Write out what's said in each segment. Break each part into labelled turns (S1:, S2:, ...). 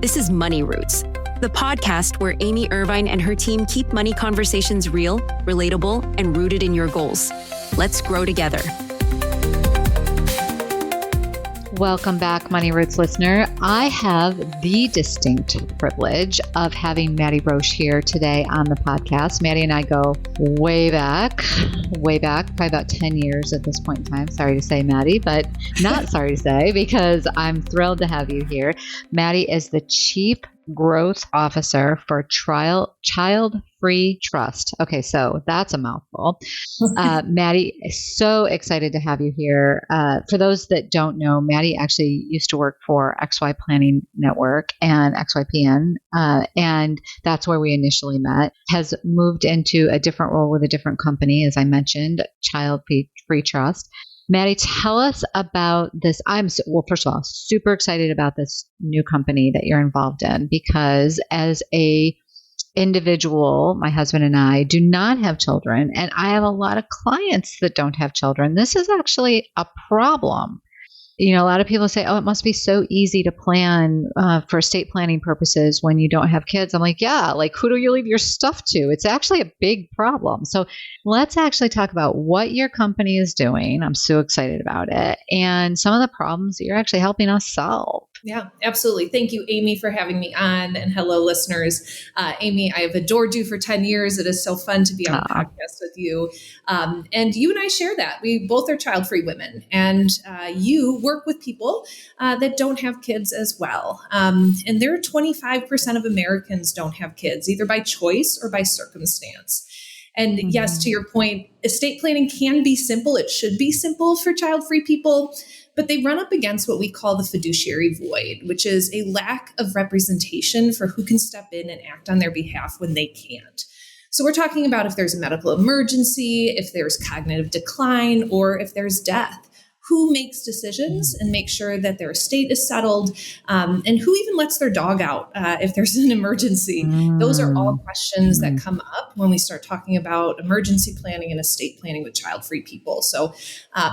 S1: This is Money Roots, the podcast where Amy Irvine and her team keep money conversations real, relatable, and rooted in your goals. Let's grow together.
S2: Welcome back, Money Roots listener. I have the distinct privilege of having Maddy Roche here today on the podcast. Maddy and I go way back, probably about 10 years at this point in time. Sorry to say, Maddy, but not sorry to say because I'm thrilled to have you here. Maddy is the Chief Growth Officer for Childfree Trust. Okay, so that's a mouthful. Maddy, so excited to have you here. For those that don't know, Maddy actually used to work for XY Planning Network and XYPN, and that's where we initially met. Has moved into a different role with a different company, as I mentioned, Childfree Trust. Maddy, tell us about this. First of all, super excited about this new company that you're involved in because as a individual, my husband and I do not have children, and I have a lot of clients that don't have children. This is actually a problem. You know, a lot of people say, oh, it must be so easy to plan for estate planning purposes when you don't have kids. I'm like, yeah, like who do you leave your stuff to? It's actually a big problem. So let's actually talk about what your company is doing. I'm so excited about it. And some of the problems that you're actually helping us solve.
S3: Yeah, absolutely. Thank you, Amy, for having me on. And hello, listeners. Amy, I have adored you for 10 years. It is so fun to be on the podcast with you. And you and I share that. We both are child-free women. And you work with people that don't have kids as well. And there are 25% of Americans don't have kids, either by choice or by circumstance. And yes, to your point, estate planning can be simple. It should be simple for child-free people. But they run up against what we call the fiduciary void, which is a lack of representation for who can step in and act on their behalf when they can't. So we're talking about if there's a medical emergency, if there's cognitive decline, or if there's death. Who makes decisions and makes sure that their estate is settled, and who even lets their dog out if there's an emergency? Those are all questions that come up when we start talking about emergency planning and estate planning with child-free people. So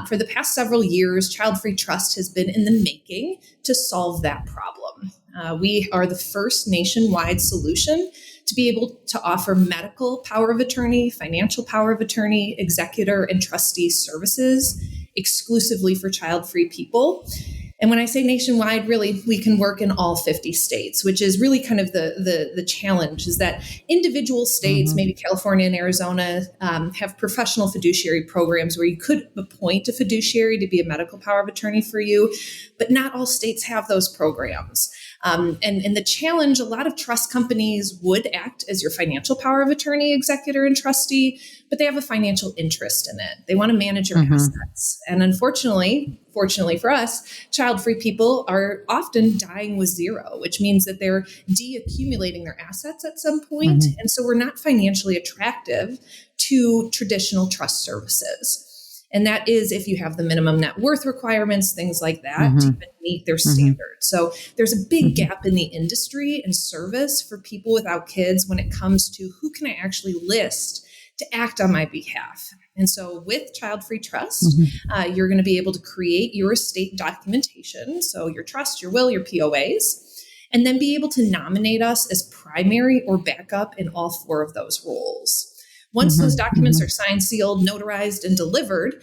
S3: for the past several years, Childfree Trust has been in the making to solve that problem. We are the first nationwide solution to be able to offer medical power of attorney, financial power of attorney, executor, and trustee services exclusively for child-free people. And when I say nationwide, really, we can work in all 50 states, which is really kind of the challenge is that individual states, maybe California and Arizona, have professional fiduciary programs where you could appoint a fiduciary to be a medical power of attorney for you, but not all states have those programs. And the challenge, a lot of trust companies would act as your financial power of attorney, executor, and trustee, but they have a financial interest in it. They want to manage your assets. And unfortunately, fortunately for us, child-free people are often dying with zero, which means that they're de-accumulating their assets at some point. And so we're not financially attractive to traditional trust services. And that is if you have the minimum net worth requirements, things like that, to even meet their standards. So there's a big gap in the industry and service for people without kids when it comes to who can I actually list to act on my behalf. And so with Childfree Trust, you're going to be able to create your estate documentation, so your trust, your will, your POAs, and then be able to nominate us as primary or backup in all 4 of those roles. Once those documents are signed, sealed, notarized, and delivered,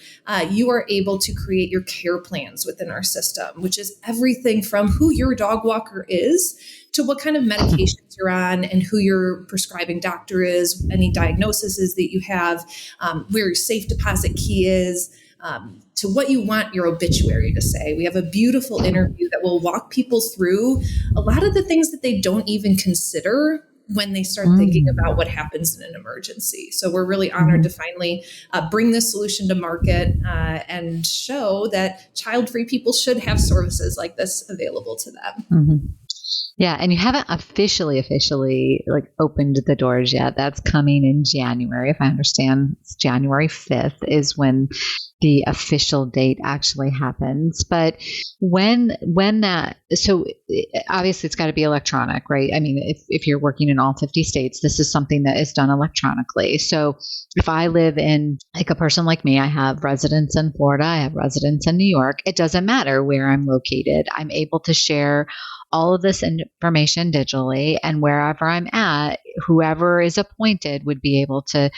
S3: you are able to create your care plans within our system, which is everything from who your dog walker is to what kind of medications you're on and who your prescribing doctor is, any diagnoses that you have, where your safe deposit key is, to what you want your obituary to say. We have a beautiful interview that will walk people through a lot of the things that they don't even consider when they start thinking about what happens in an emergency. So we're really honored to finally bring this solution to market and show that child-free people should have services like this available to them.
S2: Yeah. And you haven't officially like opened the doors yet. That's coming in January. If I understand, it's January 5th is when the official date actually happens. But so obviously it's got to be electronic, right? I mean, if you're working in all 50 states, this is something that is done electronically. So if I live in, like a person like me, I have residence in Florida, I have residence in New York, it doesn't matter where I'm located. I'm able to share all of this information digitally, and wherever I'm at, whoever is appointed would be able to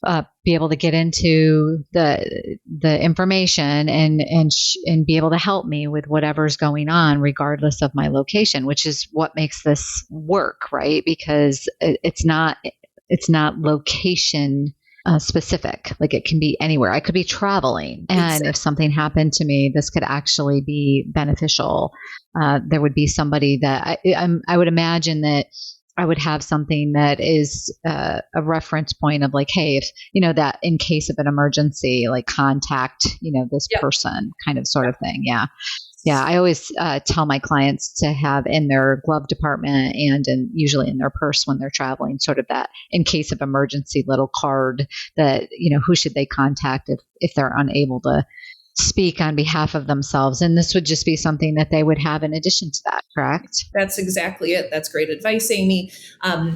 S2: get into the information and be able to help me with whatever's going on, regardless of my location, which is what makes this work, right? Because it's not location specific. Like, it can be anywhere. I could be traveling, and
S3: Exactly.
S2: if something happened to me, this could actually be beneficial. There would be somebody that I would imagine that I would have something that is a reference point of, like, hey, if, that in case of an emergency, like, contact, this
S3: Yep.
S2: person kind of sort of thing. Yeah. Yeah. I always tell my clients to have in their glove department and usually in their purse when they're traveling, sort of that in case of emergency little card that, who should they contact if they're unable to speak on behalf of themselves. And this would just be something that they would have in addition to that, correct?
S3: That's exactly it. That's great advice, Amy.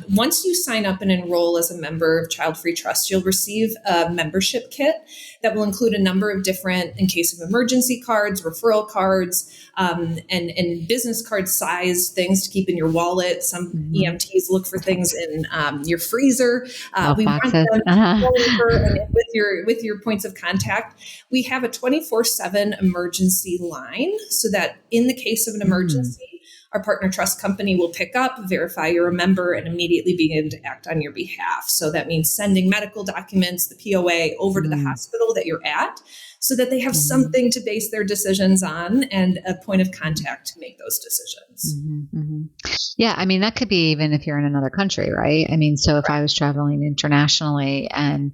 S3: Once you sign up and enroll as a member of Childfree Trust, you'll receive a membership kit that will include a number of different, in case of emergency cards, referral cards, and business card size things to keep in your wallet. Some EMTs look for things in your freezer. We want them over and with your points of contact. We have a 24/7 emergency line, so that in the case of an emergency, our partner trust company will pick up, verify you're a member, and immediately begin to act on your behalf. So that means sending medical documents, the POA, over to the hospital that you're at, so that they have something to base their decisions on and a point of contact to make those decisions.
S2: Yeah. I mean, that could be even if you're in another country, right? I mean, so if I was traveling internationally and,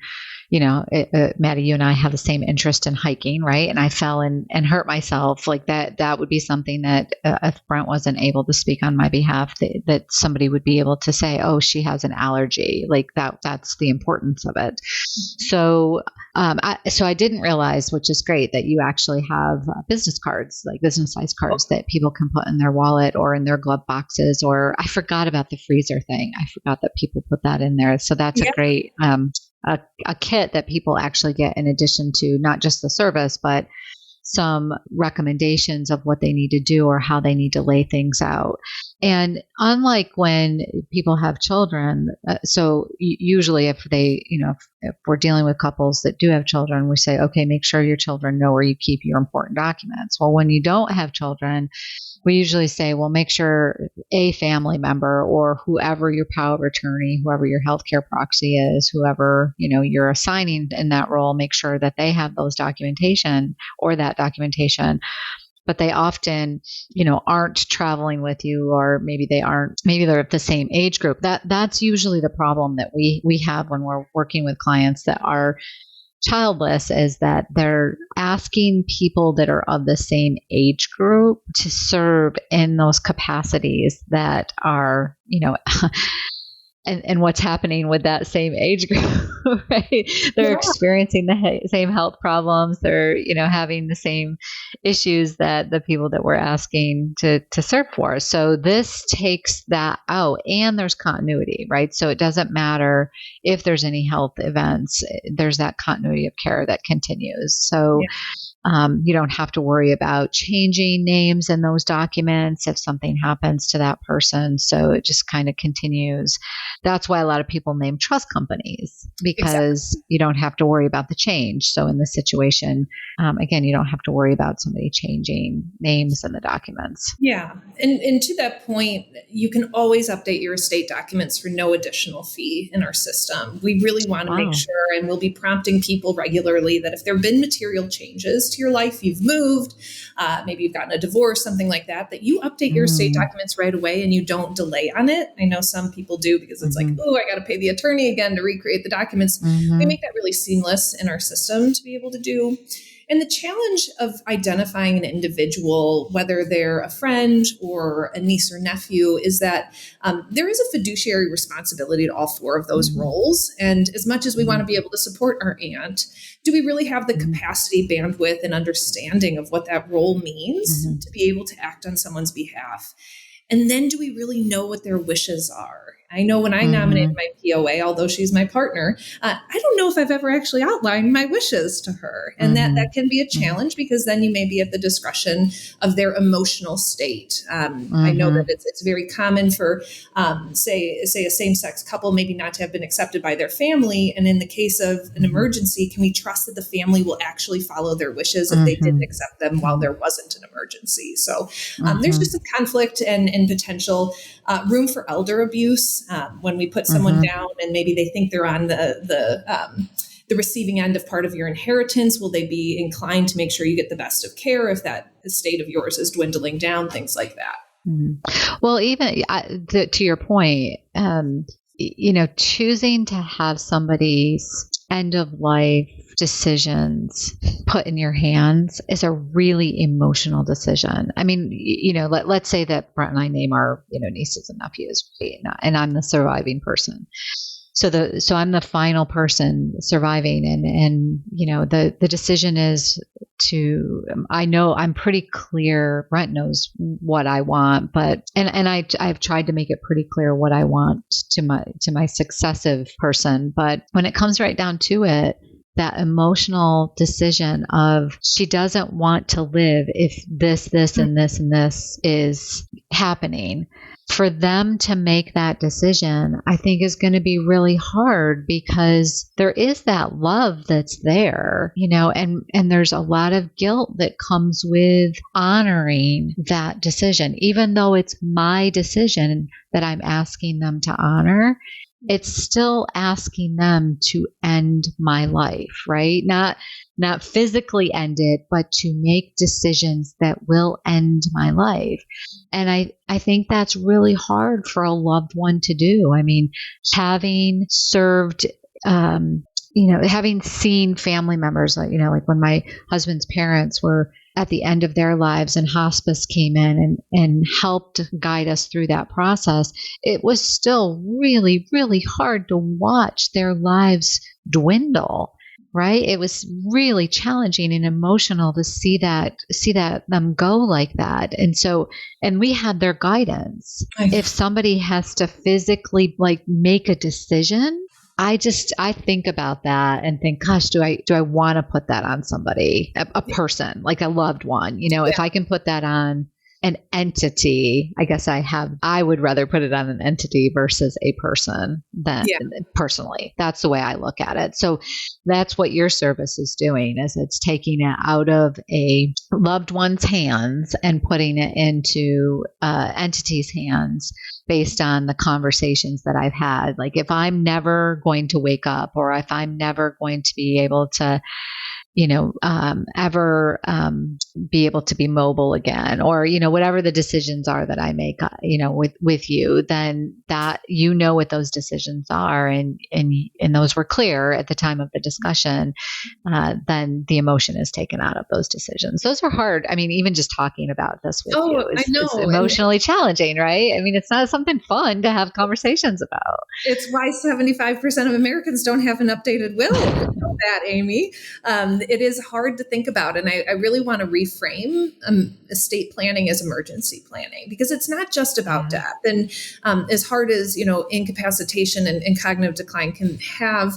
S2: Maddy, you and I have the same interest in hiking, right? And I fell and hurt myself, like that would be something that if Brent wasn't able to speak on my behalf, that somebody would be able to say, oh, she has an allergy. Like that's the importance of it. So I didn't realize, which is great, that you actually have business cards, like business size cards that people can put in their wallet or in their glove boxes. Or I forgot about the freezer thing. I forgot that people put that in there. So that's a great a kit that people actually get in addition to not just the service, but some recommendations of what they need to do or how they need to lay things out. And unlike when people have children, so usually if they, if we're dealing with couples that do have children, we say, okay, make sure your children know where you keep your important documents. Well, when you don't have children, we usually say, well, make sure a family member or whoever your power of attorney, whoever your healthcare proxy is, whoever, you're assigning in that role, make sure that they have those documentation or that documentation. But they often, aren't traveling with you, or maybe they're at the same age group. That's usually the problem that we have when we're working with clients that are childless, is that they're asking people that are of the same age group to serve in those capacities that are, and what's happening with that same age group, right? They're experiencing the same health problems. They're, having the same issues that the people that we're asking to serve for. So this takes that out, and there's continuity, right? So it doesn't matter if there's any health events, there's that continuity of care that continues. So you don't have to worry about changing names in those documents if something happens to that person. So it just kind of continues. That's why a lot of people name trust companies, because you don't have to worry about the change. So in this situation, again, you don't have to worry about somebody changing names in the documents.
S3: Yeah. And to that point, you can always update your estate documents for no additional fee in our system. We really want to make sure, and we'll be prompting people regularly, that if there have been material changes to your life, you've moved, maybe you've gotten a divorce, something like that, that you update your estate documents right away and you don't delay on it. I know some people do, because it's like, oh, I got to pay the attorney again to recreate the documents. We make that really seamless in our system to be able to do. And the challenge of identifying an individual, whether they're a friend or a niece or nephew, is that there is a fiduciary responsibility to all four of those roles. And as much as we want to be able to support our aunt, do we really have the capacity, bandwidth, and understanding of what that role means to be able to act on someone's behalf? And then do we really know what their wishes are? I know when I nominated my POA, although she's my partner, I don't know if I've ever actually outlined my wishes to her. And that can be a challenge because then you may be at the discretion of their emotional state. I know that it's very common for, say a same-sex couple maybe not to have been accepted by their family. And in the case of an emergency, can we trust that the family will actually follow their wishes if they didn't accept them while there wasn't an emergency? So there's just a conflict and potential room for elder abuse. When we put someone down and maybe they think they're on the receiving end of part of your inheritance, will they be inclined to make sure you get the best of care if that estate of yours is dwindling down, things like that?
S2: Well, even to your point, choosing to have somebody's end of life decisions put in your hands is a really emotional decision. I mean, let's say that Brett and I name our, nieces and nephews, and I'm the surviving person. So I'm the final person surviving, and the decision is I know I'm pretty clear. Brent knows what I want, but I've tried to make it pretty clear what I want to my successive person. But when it comes right down to it, that emotional decision of she doesn't want to live if this, and this, and this is happening. For them to make that decision, I think is going to be really hard because there is that love that's there, and there's a lot of guilt that comes with honoring that decision. Even though it's my decision that I'm asking them to honor, it's still asking them to end my life, right? Not physically end it, but to make decisions that will end my life. And I think that's really hard for a loved one to do. I mean, having served, having seen family members, like when my husband's parents were at the end of their lives and hospice came in and helped guide us through that process, it was still really, really hard to watch their lives dwindle, right? It was really challenging and emotional to see that them go like that. And we had their guidance. If somebody has to physically make a decision, I think about that and think, gosh, do I want to put that on somebody, a person, like a loved one? If I can put that on an entity, I guess I would rather put it on an entity versus a person than personally. That's the way I look at it. So that's what your service is doing, is it's taking it out of a loved one's hands and putting it into entity's hands based on the conversations that I've had. Like if I'm never going to wake up, or if I'm never going to be able to ever be able to be mobile again, or, whatever the decisions are that I make, with you, then that, what those decisions are. And those were clear at the time of the discussion, then the emotion is taken out of those decisions. Those are hard. I mean, even just talking about this with you is emotionally challenging, right? I mean, it's not something fun to have conversations about.
S3: It's why 75% of Americans don't have an updated will. You know that, Amy. It is hard to think about. And I really want to reframe estate planning as emergency planning, because it's not just about death. And as hard as, incapacitation and cognitive decline can have,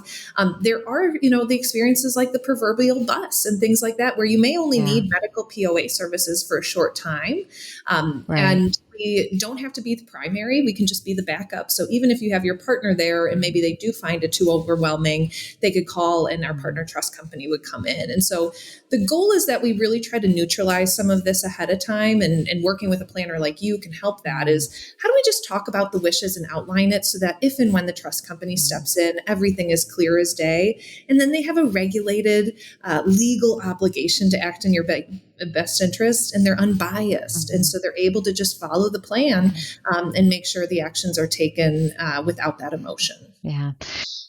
S3: there are, the experiences like the proverbial bus and things like that, where you may only need medical POA services for a short time. And we don't have to be the primary. We can just be the backup. So even if you have your partner there and maybe they do find it too overwhelming, they could call and our partner trust company would come in. And so the goal is that we really try to neutralize some of this ahead of time, and working with a planner like you can help that. Is how do we just talk about the wishes and outline it so that if and when the trust company steps in, everything is clear as day. And then they have a regulated legal obligation to act in your best interest, and they're unbiased. And so they're able to just follow the plan and make sure the actions are taken without that emotion.
S2: Yeah.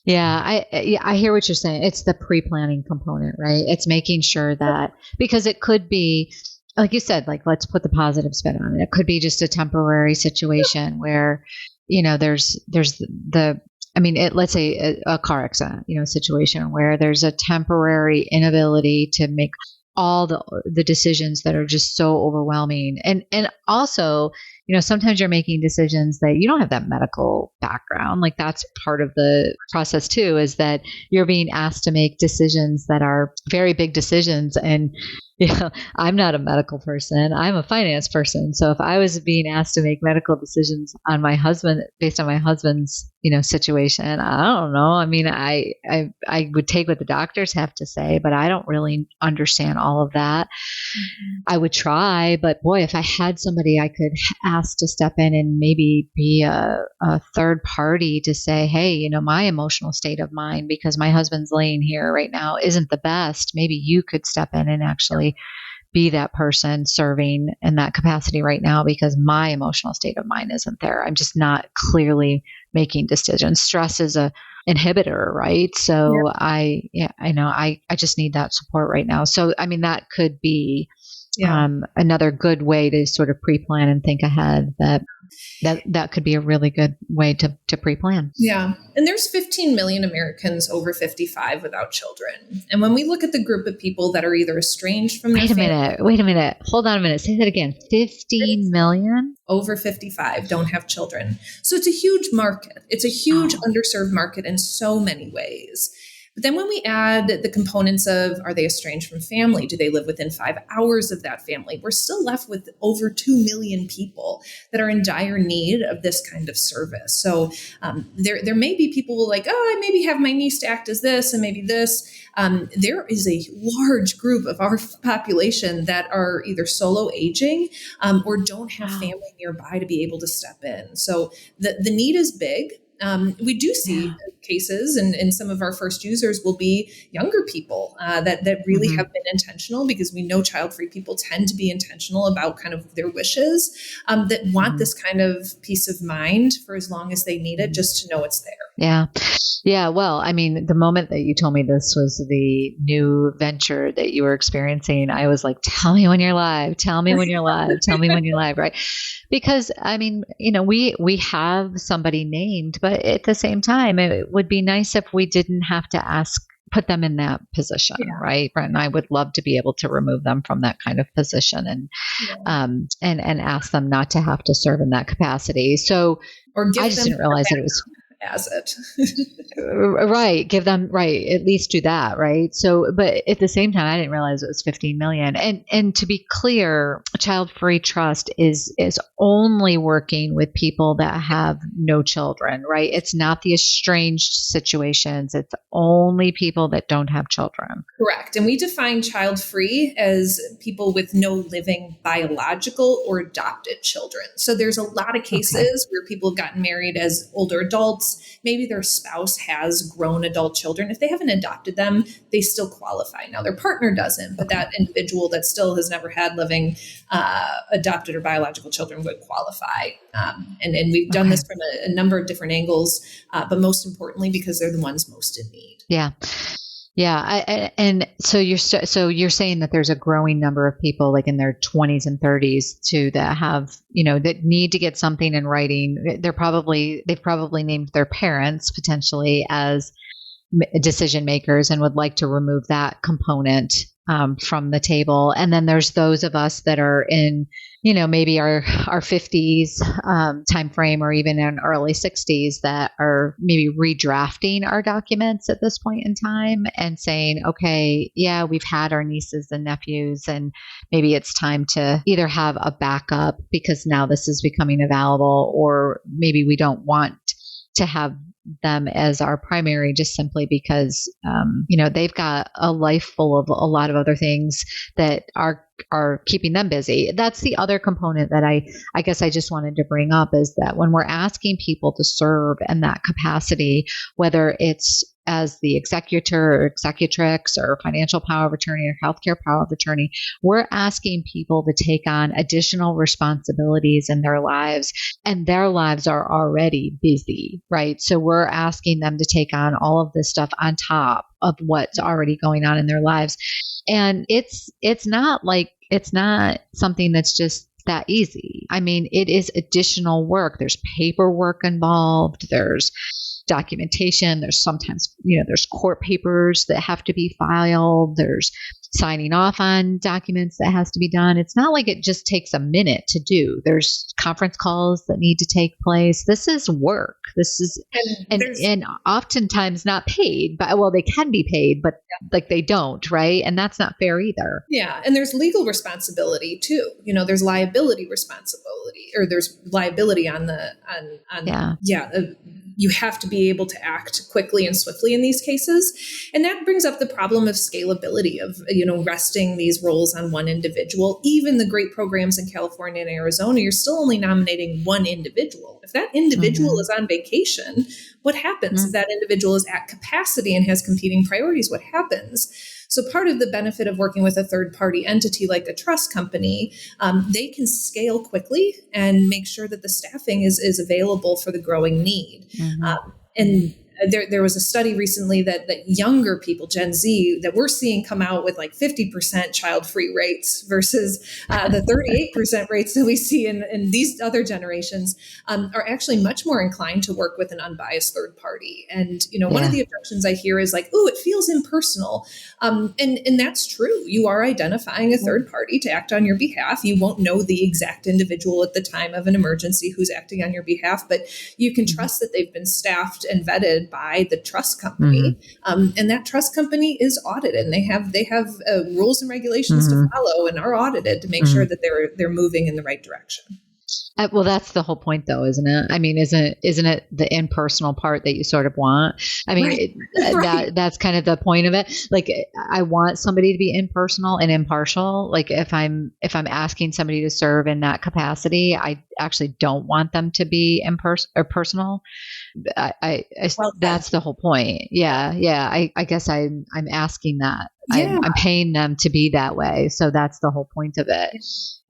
S2: Yeah. I hear what you're saying. It's the pre-planning component, right? It's making sure that, because it could be, like you said, like, let's put the positive spin on it. It could be just a temporary situation where, there's let's say a car accident, situation where there's a temporary inability to make all the decisions that are just so overwhelming. And also, sometimes you're making decisions that you don't have that medical background. Like, that's part of the process too, is that you're being asked to make decisions that are very big decisions. And, I'm not a medical person. I'm a finance person. So if I was being asked to make medical decisions on my husband, based on my husband's, situation, I don't know. I mean, I would take what the doctors have to say, but I don't really understand all of that. I would try, but boy, if I had somebody I could ask to step in and maybe be a third party to say, hey, my emotional state of mind, because my husband's laying here right now, isn't the best. Maybe you could step in and actually be that person serving in that capacity right now, because my emotional state of mind isn't there. I'm just not clearly making decisions. Stress is a inhibitor, right? So I just need that support right now. So, I mean, that could be another good way to sort of pre-plan and think ahead. That could be a really good way to pre-plan.
S3: Yeah. And there's 15 million Americans over 55 without children. And when we look at the group of people that are either estranged from their
S2: Wait a minute. Hold on a minute. Say that again. 15 million?
S3: Over 55 don't have children. So it's a huge market. It's a huge underserved market in so many ways. But then when we add the components of, are they estranged from family? Do they live within 5 hours of that family? We're still left with over 2 million people that are in dire need of this kind of service. So there may be people who are like, I maybe have my niece to act as this and maybe this. There is a large group of our population that are either solo aging or don't have family nearby to be able to step in. So the need is big. We do see cases, and some of our first users will be younger people that really have been intentional, because we know child-free people tend to be intentional about kind of their wishes, that want this kind of peace of mind for as long as they need it, just to know it's there.
S2: Yeah. Yeah. Well, I mean, the moment that you told me this was the new venture that you were experiencing, I was like, tell me when you're live, tell me when you're live, tell me when you're live. Right. Because I mean, we have somebody named, but at the same time, it would be nice if we didn't have to put them in that position. Right. Brent and I would love to be able to remove them from that kind of position and ask them not to have to serve in that capacity. So I just didn't realize that it was
S3: as it.
S2: Right. Give them, right. At least do that. Right. So, but at the same time, I didn't realize it was 15 million. And to be clear, Childfree Trust is only working with people that have no children, right? It's not the estranged situations. It's only people that don't have children.
S3: Correct. And we define child-free as people with no living biological or adopted children. So there's a lot of cases where people have gotten married as older adults. Maybe their spouse has grown adult children. If they haven't adopted them, they still qualify. Now their partner doesn't, but that individual that still has never had living adopted or biological children would qualify. And we've done this from a number of different angles, but most importantly, because they're the ones most in need.
S2: Yeah. Yeah. And so you're saying that there's a growing number of people like in their 20s and 30s too, that have, that need to get something in writing. They've probably named their parents potentially as decision makers and would like to remove that component from the table. And then there's those of us that are in, maybe our 50s time frame, or even in early 60s, that are maybe redrafting our documents at this point in time and saying, okay, yeah, we've had our nieces and nephews, and maybe it's time to either have a backup because now this is becoming available, or maybe we don't want to have them as our primary, just simply because, they've got a life full of a lot of other things that are keeping them busy. That's the other component that I guess I just wanted to bring up, is that when we're asking people to serve in that capacity, whether it's as the executor or executrix or financial power of attorney or healthcare power of attorney, we're asking people to take on additional responsibilities in their lives, and their lives are already busy, right? So we're asking them to take on all of this stuff on top of what's already going on in their lives. And it's not something that's just that easy. I mean, it is additional work. There's paperwork involved. There's documentation. There's sometimes, there's court papers that have to be filed. There's signing off on documents that has to be done. It's not like it just takes a minute to do. There's conference calls that need to take place. This is work. This is, and oftentimes not paid, but they can be paid, but like they don't, right? And that's not fair either.
S3: Yeah. And there's legal responsibility too. There's liability responsibility, or there's liability on you have to be able to act quickly and swiftly in these cases. And that brings up the problem of scalability of, resting these roles on one individual. Even the great programs in California and Arizona, you're still only nominating one individual. If that individual is on vacation, what happens? If that individual is at capacity and has competing priorities, what happens? So part of the benefit of working with a third-party entity like a trust company, they can scale quickly and make sure that the staffing is available for the growing need. And there was a study recently that younger people, Gen Z, that we're seeing come out with like 50% child-free rates versus the 38% rates that we see in these other generations, are actually much more inclined to work with an unbiased third party. And, one of the objections I hear is like, oh, it feels impersonal. And that's true. You are identifying a third party to act on your behalf. You won't know the exact individual at the time of an emergency who's acting on your behalf, but you can trust that they've been staffed and vetted by the trust company, and that trust company is audited, and they have rules and regulations to follow, and are audited to make sure that they're moving in the right direction.
S2: Well, that's the whole point, though, isn't it? I mean, isn't it the impersonal part that you sort of want? I mean, that's kind of the point of it. Like, I want somebody to be impersonal and impartial. Like, if I'm asking somebody to serve in that capacity, I actually don't want them to be impersonal or personal. That's the whole point. Yeah. I guess I'm asking that. Yeah. I'm paying them to be that way. So that's the whole point of it.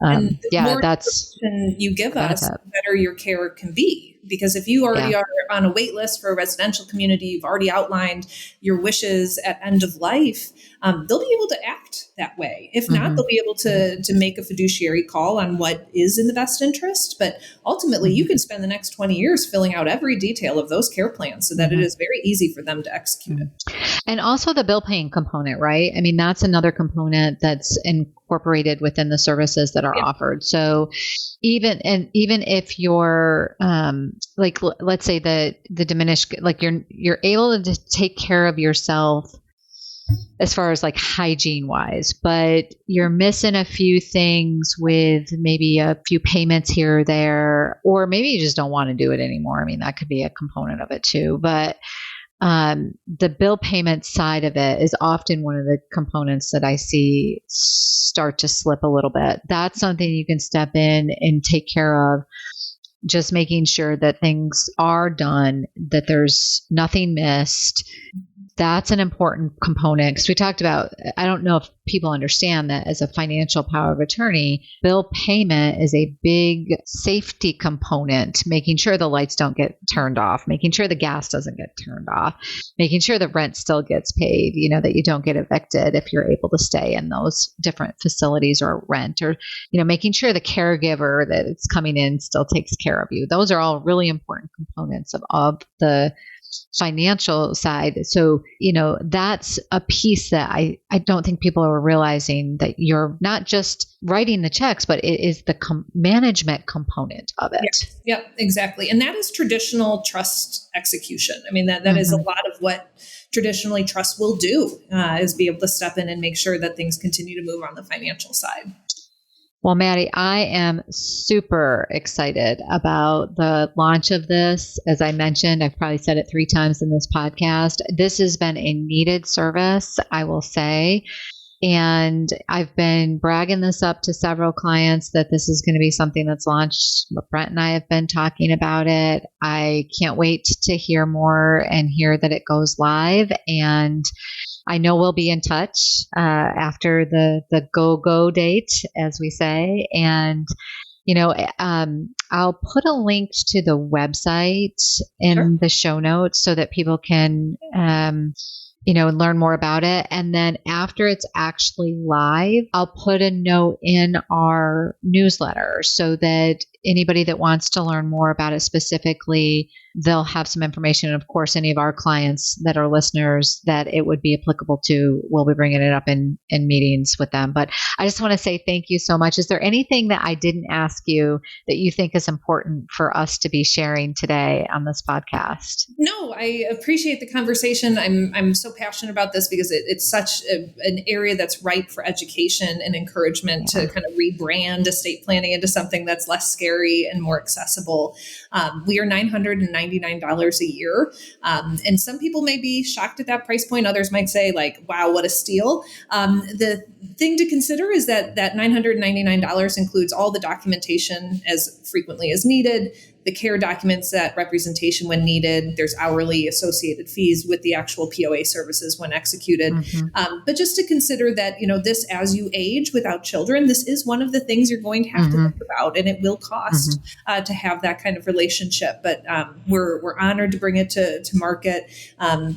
S3: And the more information you give us, the better your care can be. Because if you already are on a wait list for a residential community, you've already outlined your wishes at end of life, they'll be able to act that way. If not, they'll be able to make a fiduciary call on what is in the best interest. But ultimately, you can spend the next 20 years filling out every detail of those care plans so that it is very easy for them to execute it.
S2: And also the bill paying component, right? I mean, that's another component that's incorporated within the services that are offered. So even if you're like, let's say the diminished, like you're able to take care of yourself as far as like hygiene wise, but you're missing a few things with maybe a few payments here or there, or maybe you just don't want to do it anymore. I mean, that could be a component of it too, but the bill payment side of it is often one of the components that I see start to slip a little bit. That's something you can step in and take care of, just making sure that things are done, that there's nothing missed. That's an important component, because we talked about, I don't know if people understand that as a financial power of attorney, bill payment is a big safety component, making sure the lights don't get turned off, making sure the gas doesn't get turned off, making sure the rent still gets paid, that you don't get evicted if you're able to stay in those different facilities or rent, or, making sure the caregiver that is coming in still takes care of you. Those are all really important components of the financial side. So, that's a piece that I don't think people are realizing, that you're not just writing the checks, but it is the management component of it.
S3: Yeah, exactly. And that is traditional trust execution. I mean, that is a lot of what traditionally trust will do, is be able to step in and make sure that things continue to move on the financial side.
S2: Well, Maddy, I am super excited about the launch of this. As I mentioned, I've probably said it 3 times in this podcast. This has been a needed service, I will say. And I've been bragging this up to several clients that this is going to be something that's launched. Brent and I have been talking about it. I can't wait to hear more and hear that it goes live. And I know we'll be in touch after the go date, as we say. And I'll put a link to the website in the show notes so that people can, learn more about it. And then after it's actually live, I'll put a note in our newsletter so that anybody that wants to learn more about it specifically, they'll have some information. And of course, any of our clients that are listeners that it would be applicable to, we'll be bringing it up in meetings with them. But I just want to say thank you so much. Is there anything that I didn't ask you that you think is important for us to be sharing today on this podcast?
S3: No, I appreciate the conversation. I'm so passionate about this because it's such an area that's ripe for education and encouragement to kind of rebrand estate planning into something that's less scary and more accessible. We are $999 a year. And some people may be shocked at that price point. Others might say like, wow, what a steal. The thing to consider is that $999 includes all the documentation as frequently as needed, the care documents, that representation when needed. There's hourly associated fees with the actual POA services when executed. But just to consider that, this as you age without children, this is one of the things you're going to have to think about, and it will cost to have that kind of relationship. But we're honored to bring it to market.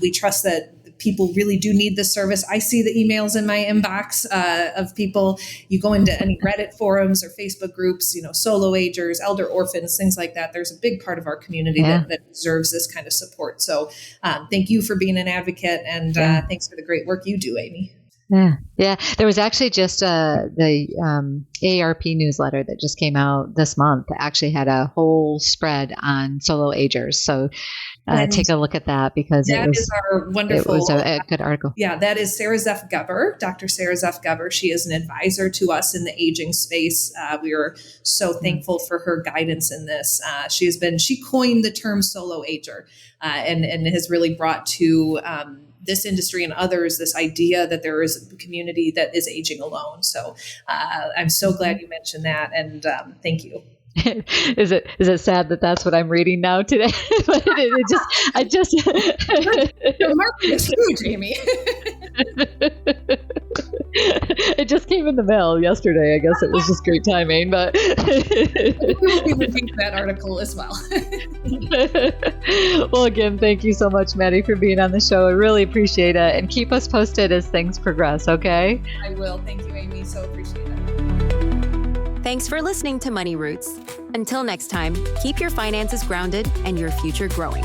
S3: We trust that people really do need this service. I see the emails in my inbox of people. You go into any Reddit forums or Facebook groups, solo agers, elder orphans, things like that. There's a big part of our community that deserves this kind of support. So thank you for being an advocate, and thanks for the great work you do, Amy.
S2: Yeah. There was actually just the AARP newsletter that just came out this month. Actually had a whole spread on solo agers. So take a look at that because it was our wonderful. It was a good article.
S3: Yeah, that is Sarah Zeff-Geber, Dr. Sarah Zeff-Geber. She is an advisor to us in the aging space. We are so thankful for her guidance in this. She coined the term solo ager and has really brought to this industry and others this idea that there is a community that is aging alone. So I'm so glad you mentioned that, and thank you.
S2: Is it sad that that's what I'm reading now today? I just
S3: Your market is huge, Amy.
S2: It just came in the mail yesterday. I guess it was just great timing, but
S3: we will be looking at that article as well.
S2: Well, again, thank you so much, Maddy, for being on the show. I really appreciate it, and keep us posted as things progress. Okay?
S3: I will. Thank you, Amy. So appreciate it.
S1: Thanks for listening to Money Roots. Until next time, keep your finances grounded and your future growing.